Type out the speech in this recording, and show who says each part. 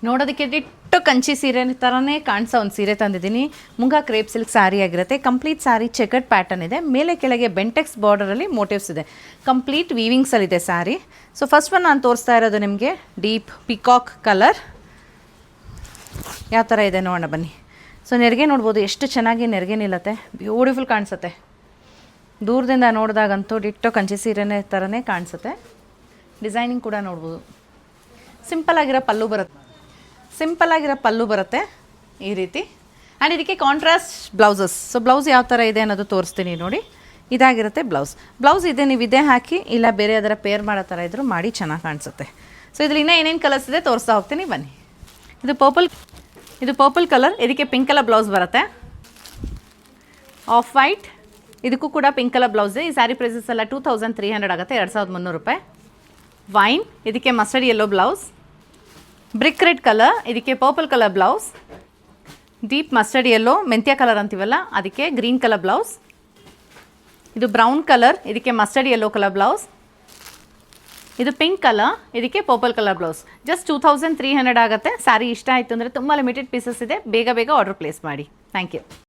Speaker 1: ನೋಡೋದಕ್ಕೆ ಡಿಟ್ಟು ಕಂಚಿ ಸೀರೆ ಥರನೇ ಕಾಣಿಸೋ ಒಂದು ಸೀರೆ ತಂದಿದ್ದೀನಿ. ಮುಂಗಾ ಕ್ರೇಪ್ ಸಿಲ್ಕ್ ಸ್ಯಾರಿ ಆಗಿರುತ್ತೆ. ಕಂಪ್ಲೀಟ್ ಸ್ಯಾರಿ ಚೆಕರ್ಡ್ ಪ್ಯಾಟರ್ನ್ ಇದೆ. ಮೇಲೆ ಕೆಳಗೆ ಬೆಂಟೆಕ್ಸ್ ಬಾರ್ಡರಲ್ಲಿ ಮೋಟಿವ್ಸ್ ಇದೆ. ಕಂಪ್ಲೀಟ್ ವೀವಿಂಗ್ಸಲ್ಲಿದೆ ಸ್ಯಾರಿ. ಸೊ ಫಸ್ಟ್ ಒನ್ ನಾನು ತೋರಿಸ್ತಾ ಇರೋದು ನಿಮಗೆ ಡೀಪ್ ಪಿಕಾಕ್ ಕಲರ್. ಯಾವ ಥರ ಇದೆ ನೋಡೋಣ ಬನ್ನಿ. ಸೊ ನೆರಿಗೆ ನೋಡ್ಬೋದು, ಎಷ್ಟು ಚೆನ್ನಾಗಿ ನೆರಿಗೆ ನಿಲ್ಲತ್ತೆ, ಬ್ಯೂಟಿಫುಲ್ ಕಾಣಿಸುತ್ತೆ. ದೂರದಿಂದ ನೋಡಿದಾಗಂತೂ ಡಿಟ್ಟೋ ಕಂಚಿ ಸೀರೆನೇ ಥರನೇ ಕಾಣಿಸುತ್ತೆ. ಡಿಸೈನಿಂಗ್ ಕೂಡ ನೋಡ್ಬೋದು. ಸಿಂಪಲ್ ಆಗಿರೋ ಪಲ್ಲು ಬರುತ್ತೆ ಈ ರೀತಿ. ಆ್ಯಂಡ್ ಇದಕ್ಕೆ ಕಾಂಟ್ರಾಸ್ಟ್ ಬ್ಲೌಸಸ್. ಸೊ ಬ್ಲೌಸ್ ಯಾವ ಥರ ಇದೆ ಅನ್ನೋದು ತೋರಿಸ್ತೀನಿ ನೋಡಿ. ಇದಾಗಿರುತ್ತೆ ಬ್ಲೌಸ್ ಇದೆ, ನೀವು ಇದೇ ಹಾಕಿ ಇಲ್ಲ ಬೇರೆ ಅದರ ಪೇರ್ ಮಾಡೋ ಥರ ಇದ್ದರೂ ಮಾಡಿ ಚೆನ್ನಾಗಿ ಕಾಣಿಸುತ್ತೆ. ಸೊ ಇದ್ರಲ್ಲಿ ಇನ್ನೂ ಏನೇನು ಕಲರ್ಸ್ ಇದೆ ತೋರಿಸ್ತಾ ಹೋಗ್ತೀನಿ ಬನ್ನಿ. ಇದು ಪರ್ಪಲ್ ಕಲರ್, ಇದಕ್ಕೆ ಪಿಂಕ್ ಕಲರ್ ಬ್ಲೌಸ್ ಬರುತ್ತೆ. ಆಫ್ ವೈಟ್, ಇದಕ್ಕೂ ಕೂಡ ಪಿಂಕ್ ಕಲರ್ ಬ್ಲೌಸ್. ಈ ಸ್ಯಾರಿ ಪ್ರೈಸಸ್ ಎಲ್ಲ 2300 ಆಗುತ್ತೆ, 2300 ರೂಪಾಯಿ. ವೈನ್, ಇದಕ್ಕೆ mustard yellow blouse. Brick red colour, ಇದಕ್ಕೆ purple colour blouse. Deep mustard yellow ಮೆಂತ್ಯ ಕಲರ್ ಅಂತೀವಲ್ಲ ಅದಕ್ಕೆ ಗ್ರೀನ್ ಕಲರ್ ಬ್ಲೌಸ್. ಇದು ಬ್ರೌನ್ ಕಲರ್, ಇದಕ್ಕೆ ಮಸ್ಟರ್ಡ್ ಯೆಲ್ಲೋ ಕಲರ್ ಬ್ಲೌಸ್. ಇದು ಪಿಂಕ್ ಕಲರ್, ಇದಕ್ಕೆ ಪರ್ಪಲ್ ಕಲರ್ ಬ್ಲೌಸ್. ಜಸ್ಟ್ 2300 ಆಗುತ್ತೆ. ಸ್ಯಾರಿ ಇಷ್ಟ ಆಯಿತು ಅಂದರೆ ತುಂಬ ಲಿಮಿಟೆಡ್ ಪೀಸಸ್ ಇದೆ, ಬೇಗ ಆರ್ಡರ್ ಪ್ಲೇಸ್ ಮಾಡಿ. Thank you.